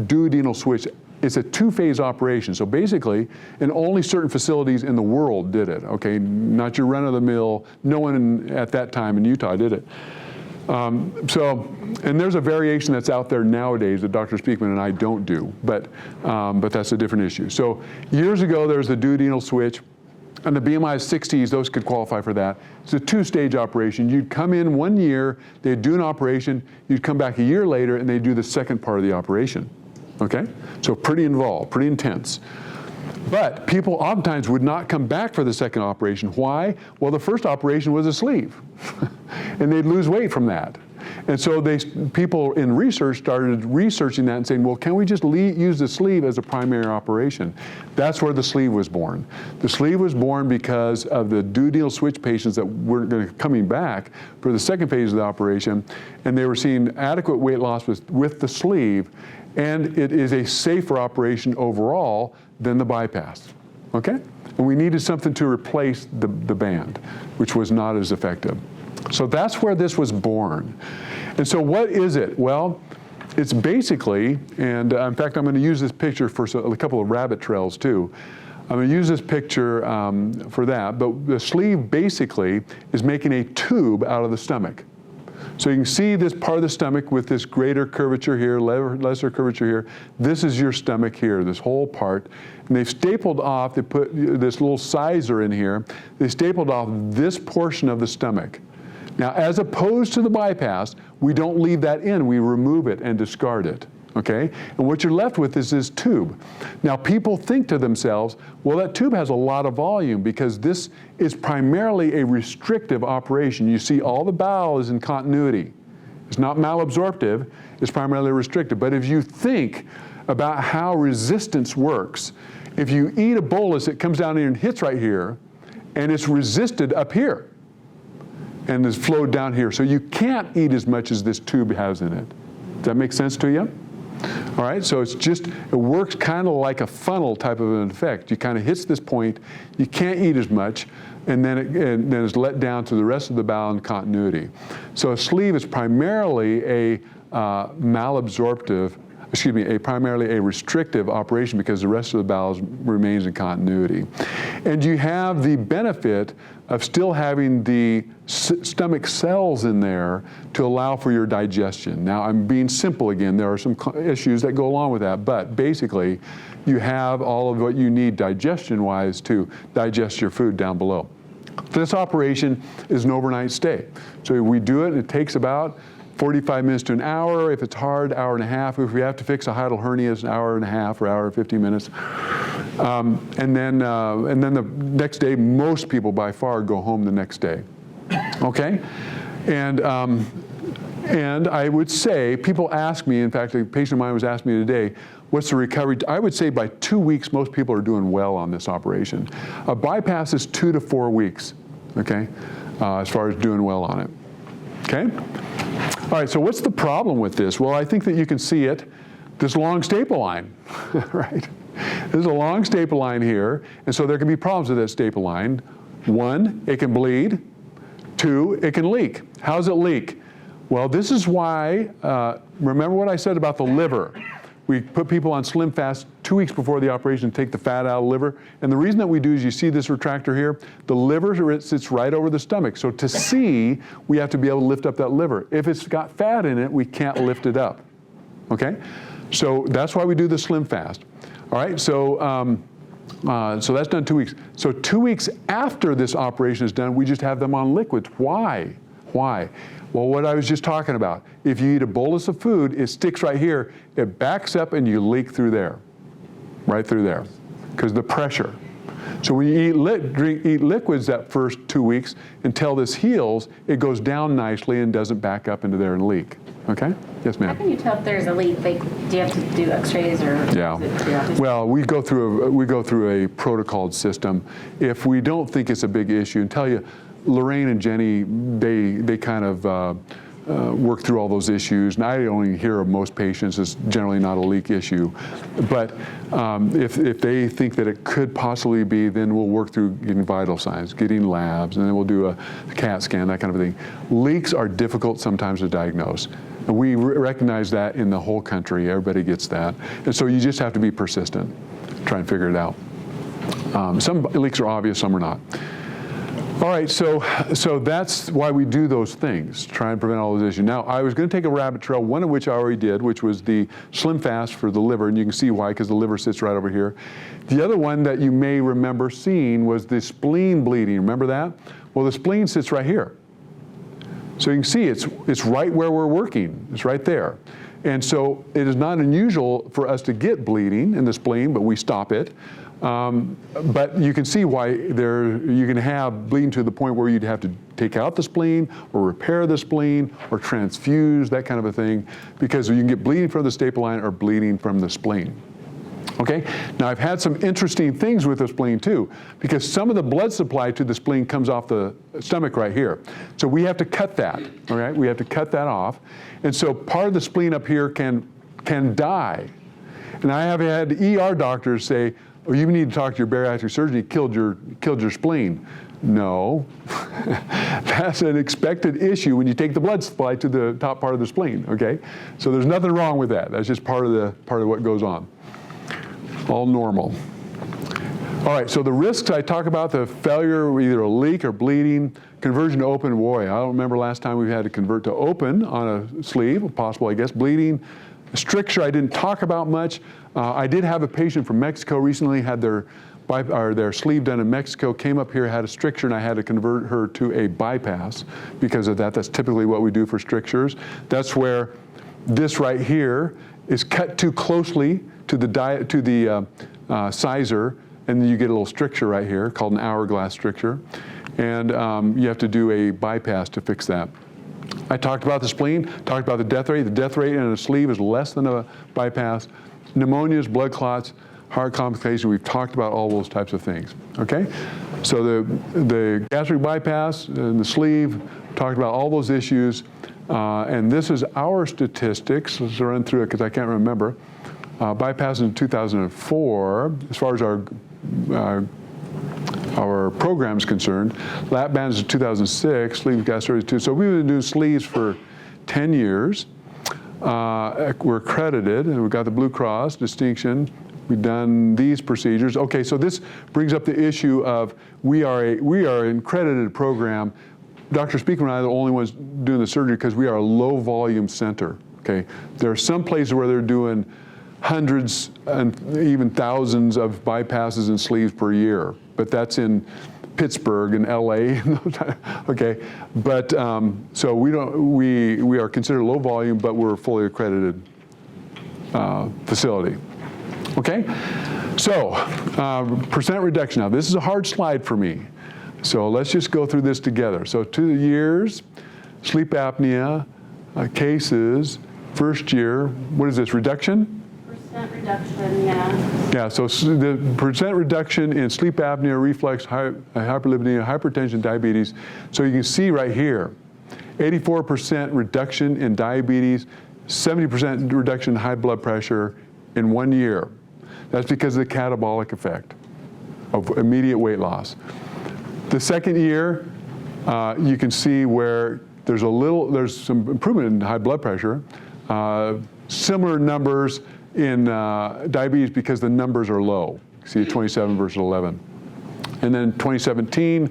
duodenal switch. It's a two-phase operation. So basically, and only certain facilities in the world did it, okay? Not your run-of-the-mill. No one at that time in Utah did it. And there's a variation that's out there nowadays that Dr. Speakman and I don't do, but that's a different issue. So years ago, there was the duodenal switch, and the BMI 60s, those could qualify for that. It's a two-stage operation. You'd come in 1 year, they'd do an operation, you'd come back a year later, and they'd do the second part of the operation. Okay? So pretty involved, pretty intense. But people oftentimes would not come back for the second operation. Why? Well, the first operation was a sleeve. And they'd lose weight from that. And so people in research started researching that and saying, well, can we just use the sleeve as a primary operation? That's where the sleeve was born. The sleeve was born because of the duodenal switch patients that were coming back for the second phase of the operation, and they were seeing adequate weight loss with the sleeve, and it is a safer operation overall than the bypass, okay? And we needed something to replace the band, which was not as effective. So that's where this was born. And so what is it? Well, it's basically, and in fact, I'm going to use this picture for a couple of rabbit trails too. I'm going to use this picture for that, but the sleeve basically is making a tube out of the stomach. So you can see this part of the stomach with this greater curvature here, lesser curvature here. This is your stomach here, this whole part. And they've stapled off, they put this little sizer in here, they stapled off this portion of the stomach. Now, as opposed to the bypass, we don't leave that in, we remove it and discard it, okay? And what you're left with is this tube. Now, people think to themselves, well, that tube has a lot of volume because this is primarily a restrictive operation. You see all the bowel is in continuity. It's not malabsorptive, it's primarily restrictive. But if you think about how resistance works, if you eat a bolus, it comes down here and hits right here, and it's resisted up here and is flowed down here. So you can't eat as much as this tube has in it. Does that make sense to you? All right, so it works kind of like a funnel type of an effect. You kind of hits this point, you can't eat as much, and then it's let down to the rest of the bowel in continuity. So a sleeve is primarily a primarily a restrictive operation because the rest of the bowel remains in continuity. And you have the benefit of still having the stomach cells in there to allow for your digestion. Now, I'm being simple again. There are some issues that go along with that, but basically, you have all of what you need digestion-wise to digest your food down below. This operation is an overnight stay. So we do it, it takes about 45 minutes to an hour. If it's hard, hour and a half. If we have to fix a hiatal hernia, it's an hour and a half or hour and 50 minutes. And then the next day, most people by far go home the next day. Okay? And I would say, people ask me, in fact, a patient of mine was asking me today, what's the recovery? I would say by 2 weeks, most people are doing well on this operation. A bypass is 2 to 4 weeks, okay, as far as doing well on it, okay? All right, so what's the problem with this? Well, I think that you can see it, this long staple line, right? There's a long staple line here, and so there can be problems with that staple line. 1, it can bleed. 2, it can leak. How does it leak? Well, this is why, remember what I said about the liver. We put people on Slim Fast 2 weeks before the operation to take the fat out of the liver. And the reason that we do is, you see this retractor here? The liver sits right over the stomach. So to see, we have to be able to lift up that liver. If it's got fat in it, we can't lift it up, okay? So that's why we do the Slim Fast. All right, so so that's done 2 weeks. So 2 weeks after this operation is done, we just have them on liquids. Why? Why? Well, what I was just talking about. If you eat a bolus of food, it sticks right here, it backs up and you leak through there, right through there, because the pressure. So when you eat liquids that first 2 weeks, until this heals, it goes down nicely and doesn't back up into there and leak. Okay? Yes, How ma'am. can you tell if there's a leak? Like, do you have to do x-rays or? Yeah. is it- yeah. Well, we go through a protocoled system. If we don't think it's a big issue, and tell you, Lorraine and Jenny, they kind of work through all those issues, and I only hear of most patients. It's generally not a leak issue. But if they think that it could possibly be, then we'll work through getting vital signs, getting labs, and then we'll do a CAT scan, that kind of thing. Leaks are difficult sometimes to diagnose. And we recognize that in the whole country. Everybody gets that. And so you just have to be persistent, try and figure it out. Some leaks are obvious, some are not. All right, so that's why we do those things, try and prevent all those issues. Now, I was going to take a rabbit trail, one of which I already did, which was the Slim Fast for the liver, and you can see why, because the liver sits right over here. The other one that you may remember seeing was the spleen bleeding. Remember that? Well, the spleen sits right here. So you can see it's right where we're working. It's right there. And so it is not unusual for us to get bleeding in the spleen, but we stop it. But you can see why you can have bleeding to the point where you'd have to take out the spleen or repair the spleen or transfuse, that kind of a thing, because you can get bleeding from the staple line or bleeding from the spleen. Okay? Now, I've had some interesting things with the spleen too, because some of the blood supply to the spleen comes off the stomach right here. So we have to cut that, all right? We have to cut that off. And so part of the spleen up here can die. And I have had ER doctors say, oh, you need to talk to your bariatric surgeon, he killed your spleen. No, that's an expected issue when you take the blood supply to the top part of the spleen, okay? So there's nothing wrong with that. That's just part of what goes on. All normal. All right, so the risks I talk about, the failure, either a leak or bleeding, conversion to open, boy, I don't remember last time we've had to convert to open on a sleeve, possible, I guess, bleeding. Stricture I didn't talk about much. I did have a patient from Mexico recently, had their sleeve done in Mexico, came up here, had a stricture, and I had to convert her to a bypass because of that. That's typically what we do for strictures. That's where this right here is cut too closely to the sizer, and then you get a little stricture right here called an hourglass stricture, and you have to do a bypass to fix that. I talked about the spleen, talked about the death rate. The death rate in a sleeve is less than a bypass. Pneumonias, blood clots, heart complications, we've talked about all those types of things, okay? So the gastric bypass and the sleeve, talked about all those issues, and this is our statistics. Let's run through it because I can't remember. Bypass in 2004, as far as our program is concerned. Lap bands in 2006, sleeve gastric 2. So we've been doing sleeves for 10 years. We're accredited, and we've got the Blue Cross distinction. We've done these procedures. Okay, so this brings up the issue of we are an accredited program. Dr. Speakman and I are the only ones doing the surgery because we are a low volume center. Okay, there are some places where they're doing hundreds and even thousands of bypasses and sleeves per year, but that's in Pittsburgh and LA, okay? But, so we are considered low volume, but we're a fully accredited facility, okay? So, percent reduction. Now, this is a hard slide for me. So let's just go through this together. So 2 years, sleep apnea, cases, first year, what is this, reduction? Percent reduction, yeah. Yeah, so the percent reduction in sleep apnea, reflux, hyperlipidemia, hypertension, diabetes. So you can see right here, 84% reduction in diabetes, 70% reduction in high blood pressure in 1 year. That's because of the catabolic effect of immediate weight loss. The second year, you can see where there's some improvement in high blood pressure, similar numbers in diabetes because the numbers are low. See 27 versus 11. And then 2017,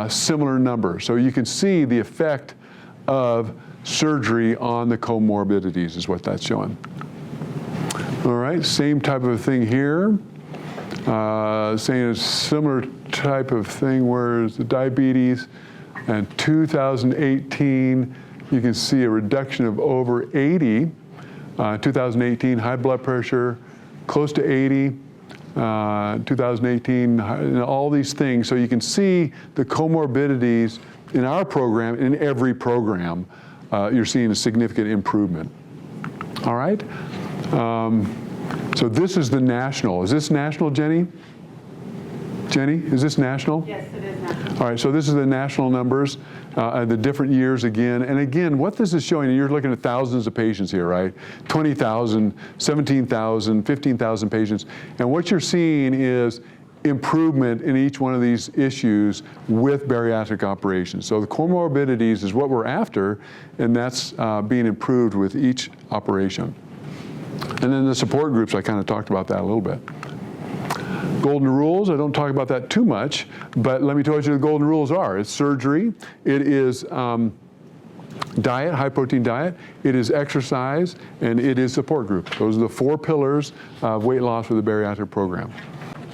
similar numbers. So you can see the effect of surgery on the comorbidities is what that's showing. All right, same type of thing here. Saying a similar type of thing, whereas the diabetes and 2018, you can see a reduction of over 80. 2018, high blood pressure, close to 80. 2018, all these things. So you can see the comorbidities in our program, in every program, you're seeing a significant improvement. All right? So this is the national. Is this national, Jenny? Jenny, is this national? Yes, it is national. All right, so this is the national numbers, the different years again. And again, what this is showing, you're looking at thousands of patients here, right? 20,000, 17,000, 15,000 patients. And what you're seeing is improvement in each one of these issues with bariatric operations. So the comorbidities is what we're after, and that's being improved with each operation. And then the support groups, I kind of talked about that a little bit. Golden rules, I don't talk about that too much, but let me tell you what the golden rules are. It's surgery, it is diet, high protein diet, it is exercise, and it is support groups. Those are the 4 pillars of weight loss for the bariatric program.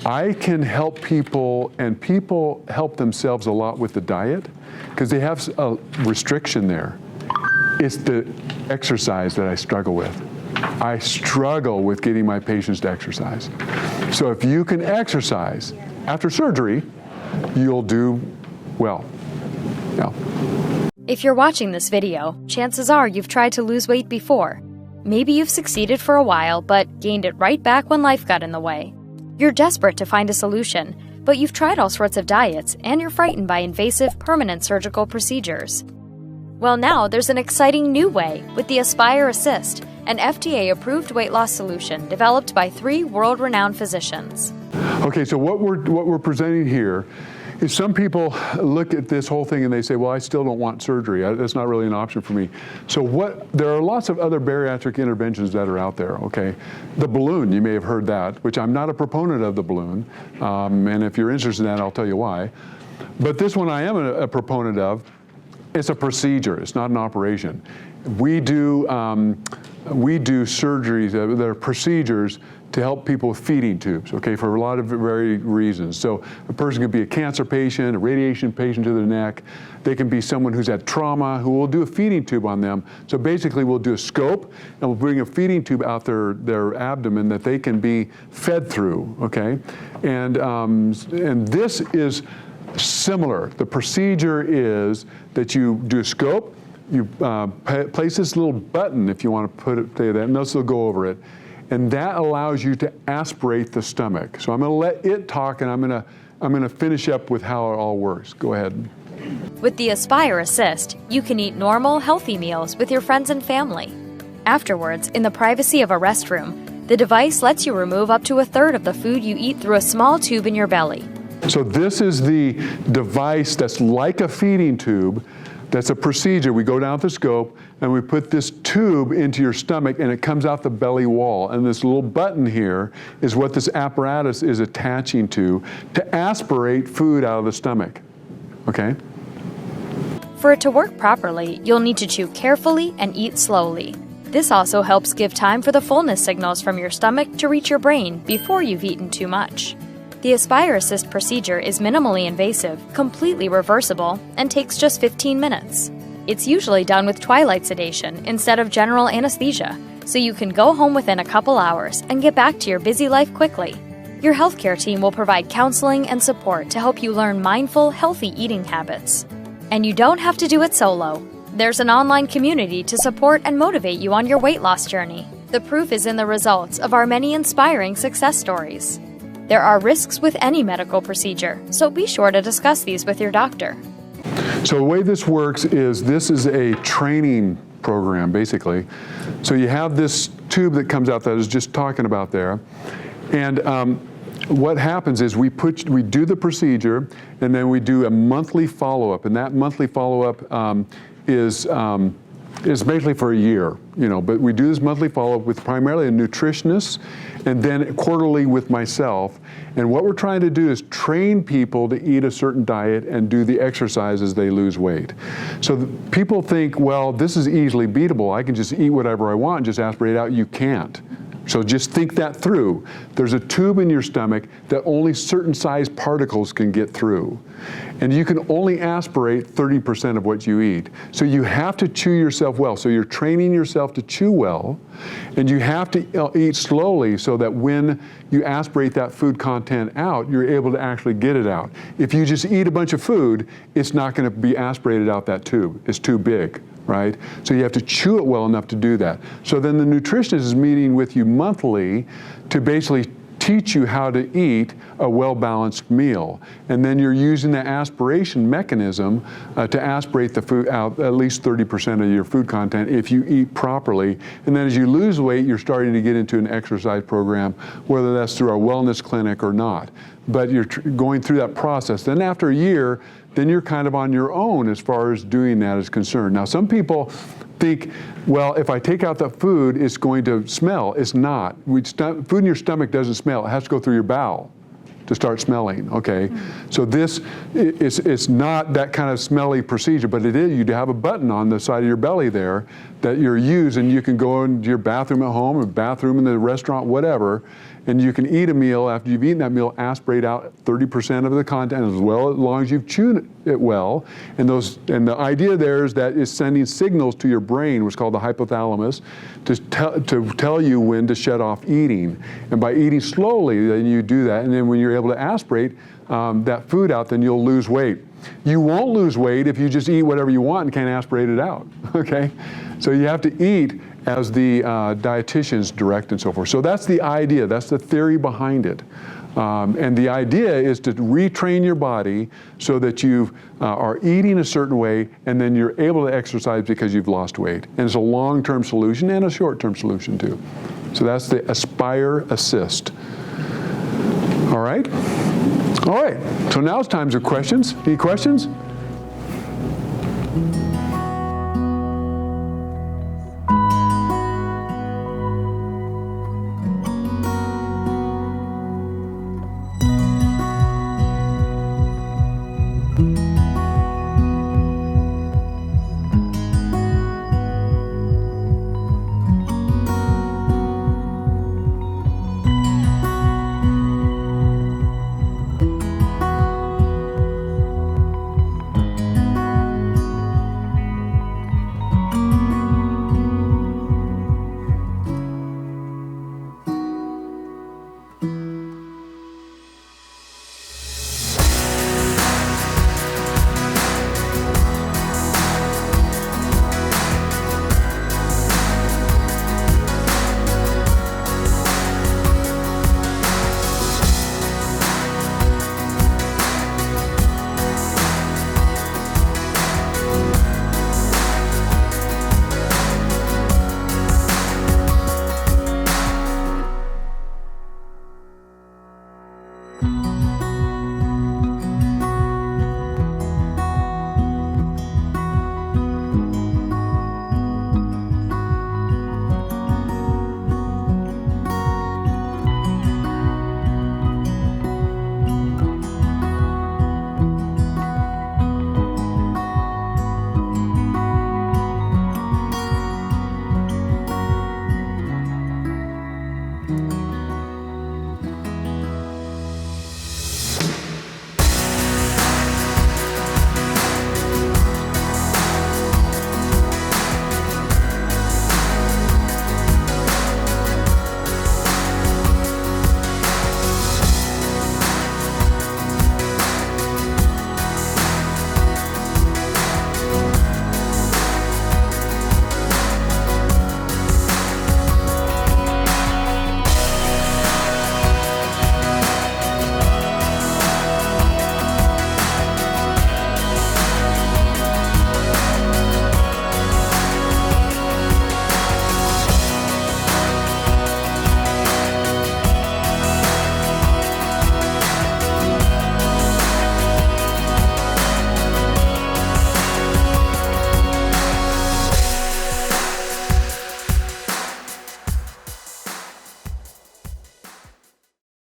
I can help people, and people help themselves a lot with the diet, because they have a restriction there. It's the exercise that I struggle with. I struggle with getting my patients to exercise. So if you can exercise after surgery, you'll do well. Yeah. If you're watching this video, chances are you've tried to lose weight before. Maybe you've succeeded for a while, but gained it right back when life got in the way. You're desperate to find a solution, but you've tried all sorts of diets, and you're frightened by invasive, permanent surgical procedures. Well, now there's an exciting new way with the Aspire Assist, an FDA-approved weight loss solution developed by 3 world-renowned physicians. Okay, so what we're presenting here is some people look at this whole thing and they say, well, I still don't want surgery. That's not really an option for me. So there are lots of other bariatric interventions that are out there, okay? The balloon, you may have heard that, which I'm not a proponent of the balloon. And if you're interested in that, I'll tell you why. But this one I am a proponent of. It's a procedure, it's not an operation. We do surgeries, there are procedures to help people with feeding tubes, okay, for a lot of varied reasons. So a person could be a cancer patient, a radiation patient to the neck. They can be someone who's had trauma, who will do a feeding tube on them. So basically we'll do a scope and we'll bring a feeding tube out their abdomen that they can be fed through, okay? And this is similar. The procedure is that you do a scope, you place this little button, if you want to put it there, and this will go over it, and that allows you to aspirate the stomach. So I'm going to let it talk, and I'm going to finish up with how it all works. Go ahead. With the Aspire Assist, you can eat normal, healthy meals with your friends and family. Afterwards, in the privacy of a restroom, the device lets you remove up to 1/3 of the food you eat through a small tube in your belly. So this is the device that's like a feeding tube. That's a procedure. We go down with the scope and we put this tube into your stomach and it comes out the belly wall. And this little button here is what this apparatus is attaching to aspirate food out of the stomach. Okay? For it to work properly, you'll need to chew carefully and eat slowly. This also helps give time for the fullness signals from your stomach to reach your brain before you've eaten too much. The Aspire Assist procedure is minimally invasive, completely reversible, and takes just 15 minutes. It's usually done with twilight sedation instead of general anesthesia, so you can go home within a couple hours and get back to your busy life quickly. Your healthcare team will provide counseling and support to help you learn mindful, healthy eating habits. And you don't have to do it solo. There's an online community to support and motivate you on your weight loss journey. The proof is in the results of our many inspiring success stories. There are risks with any medical procedure, so be sure to discuss these with your doctor. So the way this works is this is a training program, basically. So you have this tube that comes out that I was just talking about there. And what happens is we do the procedure, and then we do a monthly follow-up. And that monthly follow-up is basically for a year, but we do this monthly follow-up with primarily a nutritionist and then quarterly with myself. And what we're trying to do is train people to eat a certain diet and do the exercise as they lose weight. So people think, well, this is easily beatable. I can just eat whatever I want and just aspirate out. You can't. So just think that through. There's a tube in your stomach that only certain size particles can get through. And you can only aspirate 30% of what you eat. So you have to chew yourself well. So you're training yourself to chew well, and you have to eat slowly so that when you aspirate that food content out, you're able to actually get it out. If you just eat a bunch of food, it's not going to be aspirated out that tube. It's too big. Right? So you have to chew it well enough to do that. So then the nutritionist is meeting with you monthly to basically teach you how to eat a well-balanced meal. And then you're using the aspiration mechanism to aspirate the food out at least 30% of your food content if you eat properly. And then as you lose weight, you're starting to get into an exercise program, whether that's through our wellness clinic or not. But you're going through that process. Then after a year, then you're kind of on your own as far as doing that is concerned. Now, some people think, well, if I take out the food, it's going to smell. It's not. Food in your stomach doesn't smell. It has to go through your bowel to start smelling, okay? So this it's not that kind of smelly procedure, but it is. You have a button on the side of your belly there that you're using. You can go into your bathroom at home or bathroom in the restaurant, whatever, and you can eat a meal. After you've eaten that meal, aspirate out 30% of the content as long as you've chewed it well. And the idea there is that it's sending signals to your brain, which is called the hypothalamus, to tell you when to shut off eating. And by eating slowly, then you do that. And then when you're able to aspirate that food out, then you'll lose weight. You won't lose weight if you just eat whatever you want and can't aspirate it out, okay? So you have to eat as the dietitians direct and so forth. So that's the idea, that's the theory behind it. And the idea is to retrain your body so that you are eating a certain way and then you're able to exercise because you've lost weight. And it's a long-term solution and a short-term solution too. So that's the Aspire Assist. All right? All right, so now it's time for questions. Any questions?